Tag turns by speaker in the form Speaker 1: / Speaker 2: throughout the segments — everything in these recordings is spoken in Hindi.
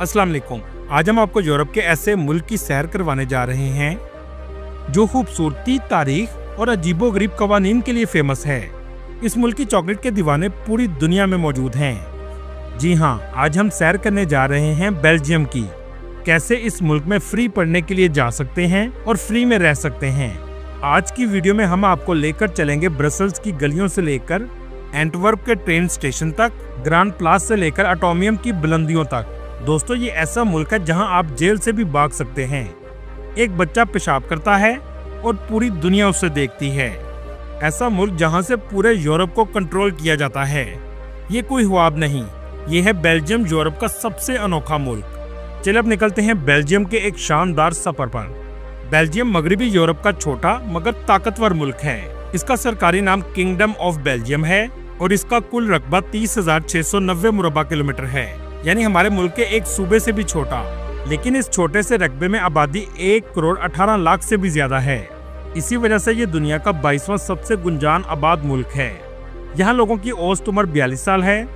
Speaker 1: अस्सलाम वालेकुम। आज हम आपको यूरोप के ऐसे मुल्क की सैर करवाने जा रहे हैं जो खूबसूरती, तारीख और अजीबोगरीब कवानीन के लिए फेमस है। इस मुल्क की चॉकलेट के दीवाने पूरी दुनिया में मौजूद हैं। जी हाँ, आज हम सैर करने जा रहे हैं बेल्जियम की। कैसे इस मुल्क में फ्री पढ़ने के लिए जा सकते हैं और फ्री में रह सकते हैं। आज की वीडियो में हम आपको लेकर चलेंगे ब्रसल्स की गलियों से लेकर एंटवर्प के ट्रेन स्टेशन तक, ग्रांड प्लास से लेकर अटोमियम की बुलंदियों तक। दोस्तों, ये ऐसा मुल्क है जहां आप जेल से भी भाग सकते हैं। एक बच्चा पेशाब करता है और पूरी दुनिया उसे देखती है। ऐसा मुल्क जहां से पूरे यूरोप को कंट्रोल किया जाता है। ये कोई ख्वाब नहीं, ये है बेल्जियम, यूरोप का सबसे अनोखा मुल्क। चलिए अब निकलते हैं बेल्जियम के एक शानदार सफर पर। बेल्जियम मगरबी यूरोप का छोटा मगर ताकतवर मुल्क है। इसका सरकारी नाम किंगडम ऑफ बेल्जियम है और इसका कुल रकबा 30,690 मुरब्बा किलोमीटर है, यानी हमारे मुल्क के एक सूबे से भी छोटा। लेकिन इस छोटे से रकबे में आबादी 1,18,00,000 से भी ज्यादा है। इसी वजह से ये दुनिया का 22वां सबसे गुंजान आबाद मुल्क है। यहाँ लोगों की औसत उम्र 42 साल है,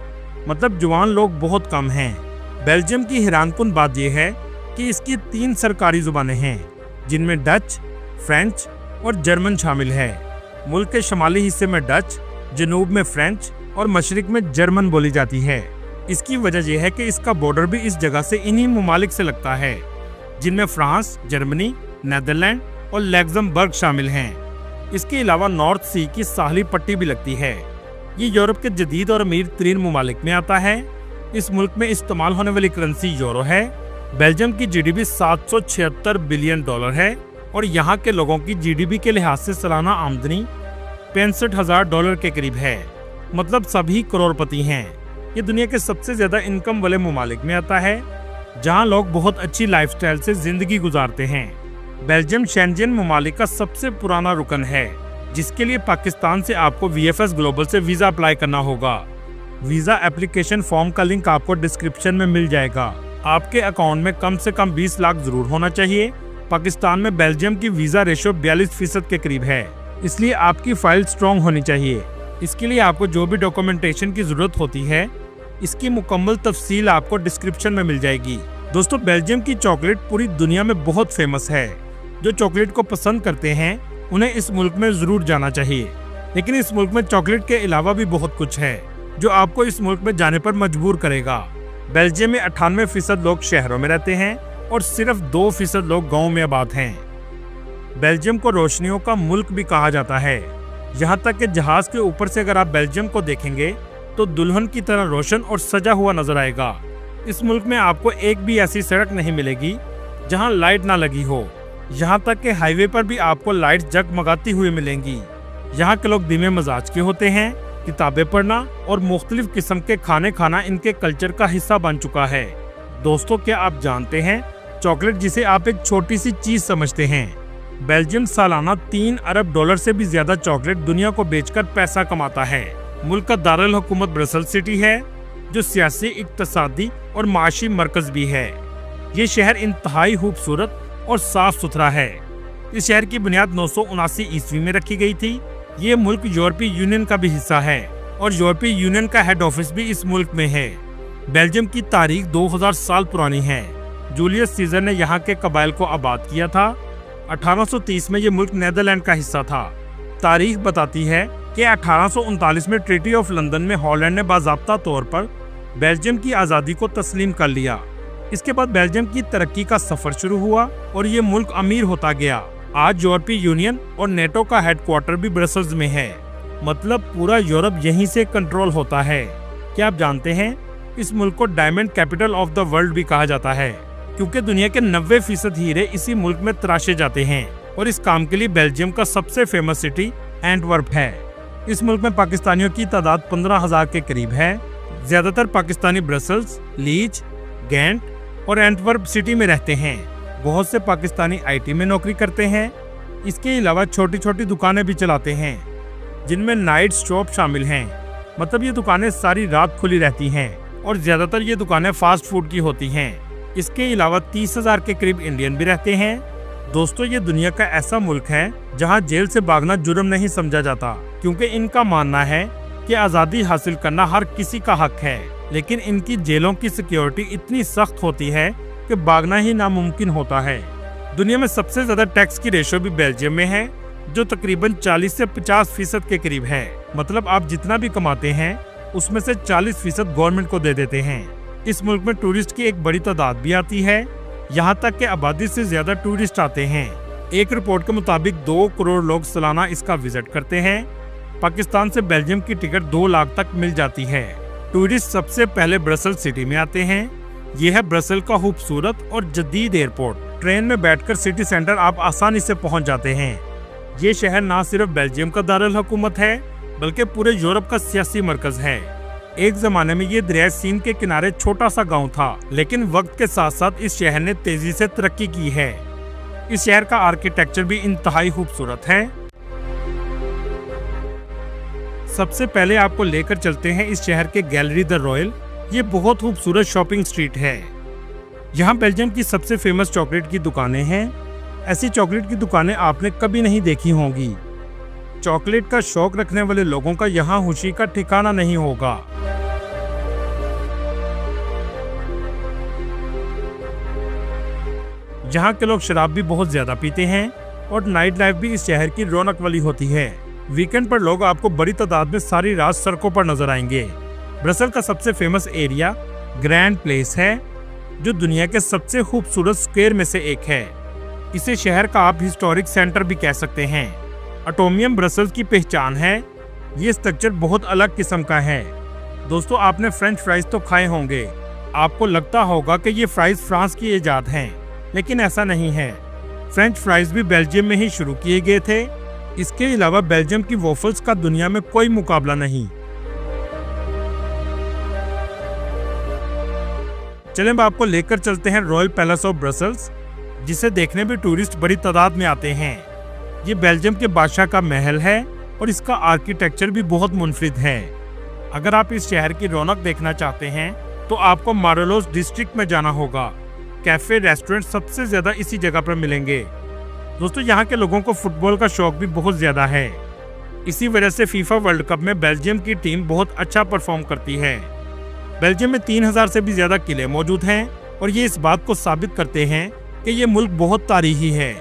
Speaker 1: मतलब जवान लोग बहुत कम हैं। बेल्जियम की हैरानकुन बात यह है कि इसकी 3 सरकारी जुबानें हैं, जिनमें डच, फ्रेंच और जर्मन शामिल है। मुल्क के शुमाली हिस्से में डच, जनूब में फ्रेंच और मशरिक में जर्मन बोली जाती है। इसकी वजह यह है कि इसका बॉर्डर भी इस जगह से इन्हीं ममालिक से लगता है, जिनमें फ्रांस, जर्मनी, नीदरलैंड और लग्जमबर्ग शामिल हैं। इसके अलावा नॉर्थ सी की साहली पट्टी भी लगती है। ये यूरोप के जदीद और अमीर तरीन ममालिक में आता है। इस मुल्क में इस्तेमाल होने वाली करेंसी यूरो है। बेल्जियम की जीडीपी 776 बिलियन डॉलर है और यहाँ के लोगों की जीडीपी के लिहाज से सालाना आमदनी 65,000 डॉलर के करीब है, मतलब सभी करोड़पति हैं। ये दुनिया के सबसे ज्यादा इनकम वाले ममालिक में आता है, जहाँ लोग बहुत अच्छी लाइफस्टाइल से जिंदगी गुजारते हैं। बेल्जियम शेंजन ममालिक का सबसे पुराना रुकन है, जिसके लिए पाकिस्तान से आपको VFS ग्लोबल से वीजा अप्लाई करना होगा। वीजा एप्लीकेशन फॉर्म का लिंक आपको डिस्क्रिप्शन में मिल जाएगा। आपके अकाउंट में कम से कम 20 लाख जरूर होना चाहिए। पाकिस्तान में बेल्जियम की वीजा रेशो 42% के करीब है, इसलिए आपकी फाइल स्ट्रॉन्ग होनी चाहिए। इसके लिए आपको जो भी डॉक्यूमेंटेशन की जरूरत होती है, इसकी मुकम्मल तफसील आपको डिस्क्रिप्शन में मिल जाएगी। दोस्तों, बेल्जियम की चॉकलेट पूरी दुनिया में बहुत फेमस है। जो चॉकलेट को पसंद करते हैं उन्हें इस मुल्क में जरूर जाना चाहिए। लेकिन इस मुल्क में चॉकलेट के अलावा भी बहुत कुछ है जो आपको इस मुल्क में जाने पर मजबूर करेगा। बेल्जियम में 98% लोग शहरों में रहते हैं और सिर्फ 2% लोग गाँव में आबाद हैं। बेल्जियम को रोशनियों का मुल्क भी कहा जाता है। यहाँ तक कि जहाज के ऊपर से अगर आप बेल्जियम को देखेंगे तो दुल्हन की तरह रोशन और सजा हुआ नजर आएगा। इस मुल्क में आपको एक भी ऐसी सड़क नहीं मिलेगी जहाँ लाइट ना लगी हो। यहाँ तक कि हाईवे पर भी आपको लाइट जगमगाती हुई मिलेंगी। यहाँ के लोग धीमे मजाज के होते हैं। किताबें पढ़ना और मुख्तलिफ किस्म के खाने खाना इनके कल्चर का हिस्सा बन चुका है। दोस्तों, क्या आप जानते हैं चॉकलेट जिसे आप एक छोटी सी चीज समझते हैं, बेल्जियम सालाना 3 अरब डॉलर से भी ज्यादा चॉकलेट दुनिया को बेचकर पैसा कमाता है। मुल्क का दारुल हुकूमत ब्रसल्स सिटी है, जो सियासी, इक्तसादी और माशी मरकज भी है। ये शहर इंतहाई खूबसूरत और साफ सुथरा है। इस शहर की बुनियाद 979 ईस्वी में रखी गई थी। ये मुल्क यूरोपीय यूनियन का भी हिस्सा है और यूरोपीय यूनियन का हेड ऑफिस भी इस मुल्क में है। बेल्जियम की तारीख 2000 साल पुरानी है। जूलियस सीजर ने यहाँ के कबाइल को आबाद किया था। 1830 में ये मुल्क नीदरलैंड का हिस्सा था। तारीख बताती है कि 1839 में ट्रीटी ऑफ लंदन में हॉलैंड ने बाज़ाब्ता तौर पर बेल्जियम की आज़ादी को तस्लीम कर लिया। इसके बाद बेल्जियम की तरक्की का सफर शुरू हुआ और ये मुल्क अमीर होता गया। आज यूरोपीय यूनियन और नेटो का हेडक्वार्टर भी ब्रसल्स में है, मतलब पूरा यूरोप यहीं से कंट्रोल होता है। क्या आप जानते हैं इस मुल्क को diamond capital of the world भी कहा जाता है, क्योंकि दुनिया के 90% हीरे इसी मुल्क में तराशे जाते हैं। और इस काम के लिए बेल्जियम का सबसे फेमस सिटी एंटवर्प है। इस मुल्क में पाकिस्तानियों की तादाद 15,000 के करीब है। ज्यादातर पाकिस्तानी ब्रसल्स, लीच, गेंट और एंटवर्प सिटी में रहते हैं। बहुत से पाकिस्तानी IT में नौकरी करते हैं। इसके अलावा छोटी छोटी दुकानें भी चलाते हैं, जिनमें नाइट शॉप शामिल हैं, मतलब ये दुकानें सारी रात खुली रहती हैं और ज्यादातर ये दुकानें फास्ट फूड की होती हैं। इसके अलावा 30,000 के करीब इंडियन भी रहते हैं। दोस्तों, ये दुनिया का ऐसा मुल्क है जहाँ जेल से भागना जुर्म नहीं समझा जाता, क्योंकि इनका मानना है कि आज़ादी हासिल करना हर किसी का हक है। लेकिन इनकी जेलों की सिक्योरिटी इतनी सख्त होती है कि भागना ही नामुमकिन होता है। दुनिया में सबसे ज्यादा टैक्स की रेशो भी बेल्जियम में है, जो तकरीबन 40 से 50% के करीब है। मतलब आप जितना भी कमाते हैं उसमें से 40% गवर्नमेंट को दे देते हैं। इस मुल्क में टूरिस्ट की एक बड़ी तादाद भी आती है, यहाँ तक कि आबादी से ज्यादा टूरिस्ट आते हैं। एक रिपोर्ट के मुताबिक 2 करोड़ लोग सालाना इसका विजिट करते हैं। पाकिस्तान से बेल्जियम की टिकट 2 लाख तक मिल जाती है। टूरिस्ट सबसे पहले ब्रसेल्स सिटी में आते हैं। यह है ब्रसेल का खूबसूरत और जदीद एयरपोर्ट। ट्रेन में बैठकर सिटी सेंटर आप आसानी से पहुंच जाते हैं। ये शहर न सिर्फ बेल्जियम का दारुल हुकूमत है बल्कि पूरे यूरोप का सियासी मरकज है। एक जमाने में ये दरिया सीन के किनारे छोटा सा गांव था, लेकिन वक्त के साथ साथ इस शहर ने तेजी से तरक्की की है। इस शहर का आर्किटेक्चर भी इंतहाई खूबसूरत है। सबसे पहले आपको लेकर चलते हैं इस शहर के गैलरी द रॉयल। ये बहुत खूबसूरत शॉपिंग स्ट्रीट है। यहाँ बेल्जियम की सबसे फेमस चॉकलेट की दुकानें हैं। ऐसी चॉकलेट की दुकानें आपने कभी नहीं देखी होंगी। चॉकलेट का शौक रखने वाले लोगों का यहाँ खुशी का ठिकाना नहीं होगा। यहाँ के लोग शराब भी बहुत ज्यादा पीते हैं और नाइट लाइफ भी इस शहर की रौनक वाली होती है। वीकेंड पर लोग आपको बड़ी तादाद में सारी रात सड़कों पर नजर आएंगे। ब्रसेल का सबसे फेमस एरिया ग्रैंड प्लेस है, जो दुनिया के सबसे खूबसूरत स्क्वायर में से एक है। इसे शहर का आप हिस्टोरिक सेंटर भी कह सकते हैं। एटोमियम ब्रसेल्स की पहचान है। ये स्ट्रक्चर बहुत अलग किस्म का है। दोस्तों, आपने फ्रेंच फ्राइज तो खाए होंगे। आपको लगता होगा कि ये फ्राइज फ्रांस की इजाद हैं, लेकिन ऐसा नहीं है। फ्रेंच फ्राइज भी बेल्जियम में ही शुरू किए गए थे। इसके अलावा बेल्जियम की वॉफल्स का दुनिया में कोई मुकाबला नहीं। चलें अब आपको लेकर चलते हैं रॉयल पैलेस ऑफ ब्रसेल्स, जिसे देखने भी टूरिस्ट बड़ी तादाद में आते हैं। ये बेल्जियम के बादशाह का महल है और इसका आर्किटेक्चर भी बहुत मुनफरिद है। अगर आप इस शहर की रौनक देखना चाहते हैं तो आपको मारेलोस डिस्ट्रिक्ट में जाना होगा। कैफे रेस्टोरेंट सबसे ज्यादा इसी जगह पर मिलेंगे। दोस्तों, यहाँ के लोगों को फुटबॉल का शौक भी बहुत ज्यादा है। इसी वजह से फीफा वर्ल्ड कप में बेल्जियम की टीम बहुत अच्छा परफॉर्म करती है। बेल्जियम में 3000 से भी ज्यादा किले मौजूद हैं और ये इस बात को साबित करते हैं कि ये मुल्क बहुत तारीखी है।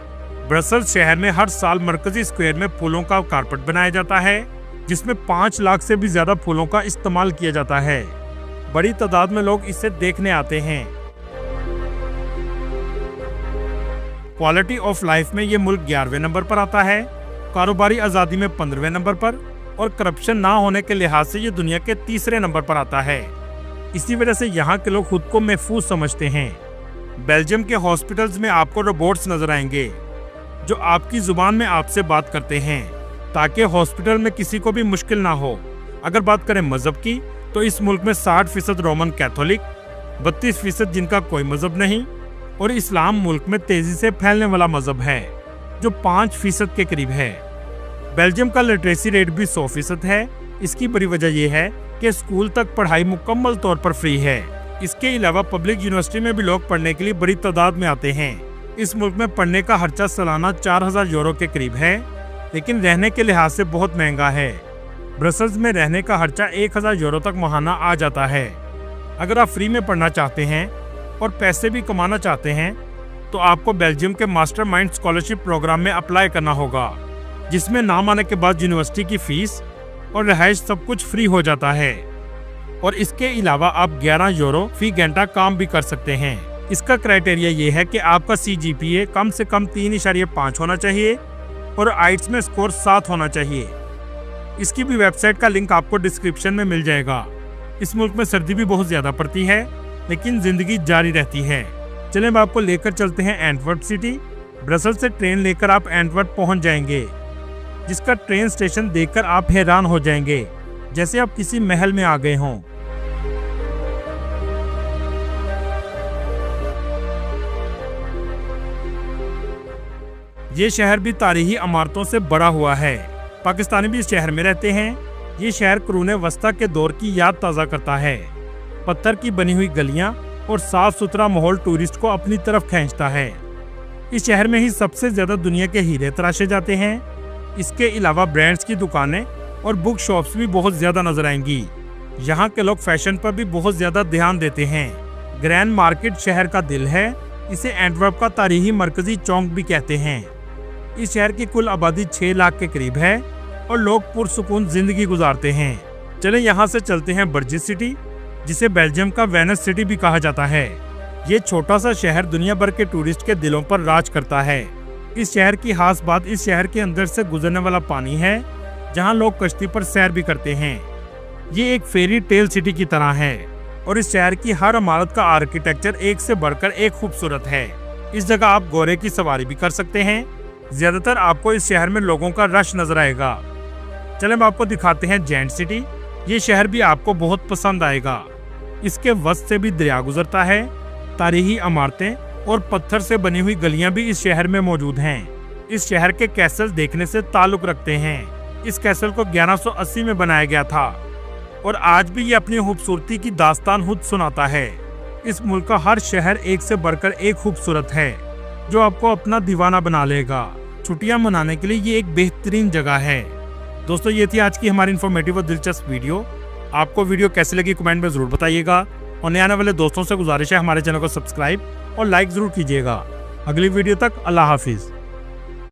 Speaker 1: ब्रसेल्स शहर में हर साल मरकजी स्क्वायर में फूलों का कारपेट बनाया जाता है, जिसमें 5 लाख से भी ज्यादा फूलों का इस्तेमाल किया जाता है। बड़ी तादाद में लोग इसे देखने आते हैं। क्वालिटी ऑफ लाइफ में ये मुल्क 11वें नंबर पर आता है, कारोबारी आज़ादी में 15वें नंबर पर और करप्शन ना होने के लिहाज से ये दुनिया के 3रे नंबर पर आता है। इसी वजह से यहाँ के लोग खुद को महफूज समझते हैं। बेल्जियम के हॉस्पिटल्स में आपको रोबोट्स नजर आएंगे जो आपकी जुबान में आपसे बात करते हैं, ताकि हॉस्पिटल में किसी को भी मुश्किल ना हो। अगर बात करें मजहब की, तो इस मुल्क में 60% रोमन कैथोलिक, 32% जिनका कोई मजहब नहीं, और इस्लाम मुल्क में तेजी से फैलने वाला मजहब है जो 5% के करीब है। बेल्जियम का लिटरेसी रेट भी 100% है। इसकी बड़ी वजह यह है कि स्कूल तक पढ़ाई मुकम्मल तौर पर फ्री है। इसके अलावा पब्लिक यूनिवर्सिटी में भी लोग पढ़ने के लिए बड़ी तादाद में आते हैं। इस मुल्क में पढ़ने का खर्चा सालाना 4000 यूरो के करीब है, लेकिन रहने के लिहाज से बहुत महंगा है। ब्रसेल्स में रहने का खर्चा 1000 यूरो तक माहाना आ जाता है। अगर आप फ्री में पढ़ना चाहते हैं और पैसे भी कमाना चाहते हैं तो आपको बेल्जियम के मास्टरमाइंड स्कॉलरशिप प्रोग्राम में अप्लाई करना होगा, जिसमें नाम आने के बाद यूनिवर्सिटी की फीस और रिहाइश सब कुछ फ्री हो जाता है। और इसके अलावा आप 11 यूरो फी घंटा काम भी कर सकते हैं। इसका क्राइटेरिया ये है कि आपका CGPA कम से कम 3.5 होना चाहिए और आइट्स में स्कोर 7 होना चाहिए। इसकी भी वेबसाइट का लिंक आपको डिस्क्रिप्शन में मिल जाएगा। इस मुल्क में सर्दी भी बहुत ज्यादा पड़ती है, लेकिन जिंदगी जारी रहती है। चलें अब आपको लेकर चलते हैं एंटवर्प सिटी। ब्रसेल्स से ट्रेन लेकर आप एंटवर्प पहुंच जाएंगे, जिसका ट्रेन स्टेशन देखकर आप हैरान हो जाएंगे, जैसे आप किसी महल में आ गए हों। ये शहर भी तारीखी इमारतों से बड़ा हुआ है। पाकिस्तानी भी इस शहर में रहते हैं। ये शहर कुरून वस्ता के दौर की याद ताज़ा करता है। पत्थर की बनी हुई गलियां और साफ सुथरा माहौल टूरिस्ट को अपनी तरफ खींचता है। इस शहर में ही सबसे ज्यादा दुनिया के हीरे तराशे जाते हैं। इसके अलावा ब्रांड्स की दुकानें और बुक शॉप्स भी बहुत ज्यादा नजर आएंगी। यहाँ के लोग फैशन पर भी बहुत ज्यादा ध्यान देते हैं। ग्रैंड मार्केट शहर का दिल है। इसे एंटवर्प का तारीखी मरकजी चौक भी कहते हैं। इस शहर की कुल आबादी 6 लाख के करीब है और लोग पुरसुकून जिंदगी गुजारते हैं। चले यहाँ से चलते हैं बर्जिस सिटी, जिसे बेल्जियम का वेनिस सिटी भी कहा जाता है। ये छोटा सा शहर दुनिया भर के टूरिस्ट के दिलों पर राज करता है। इस शहर की खास बात इस शहर के अंदर से गुजरने वाला पानी है, जहाँ लोग कश्ती पर सैर भी करते हैं। ये एक फेरी टेल सिटी की तरह है और इस शहर की हर इमारत का आर्किटेक्चर एक से बढ़कर एक खूबसूरत है। इस जगह आप घोड़े की सवारी भी कर सकते हैं। ज्यादातर आपको इस शहर में लोगों का रश नजर आएगा। चले हम आपको दिखाते हैं जेंट सिटी। ये शहर भी आपको बहुत पसंद आएगा। इसके वस्त से भी दरिया गुजरता है। तारीखी इमारतें और पत्थर से बनी हुई गलियां भी इस शहर में मौजूद हैं। इस शहर के कैसल देखने से ताल्लुक रखते हैं। इस कैसल को 1180 में बनाया गया था और आज भी ये अपनी खूबसूरती की दास्तान खुद सुनाता है। इस मुल्क का हर शहर एक से बढ़कर एक खूबसूरत है, जो आपको अपना दीवाना बना लेगा। छुट्टियां मनाने के लिए ये एक बेहतरीन जगह है। दोस्तों, ये थी आज की हमारी इन्फॉर्मेटिव और दिलचस्प वीडियो। आपको वीडियो कैसी लगी कमेंट में जरूर बताइएगा और नए आने वाले दोस्तों से गुजारिश है हमारे चैनल को सब्सक्राइब और लाइक जरूर कीजिएगा। अगली वीडियो तक अल्लाह हाफिज।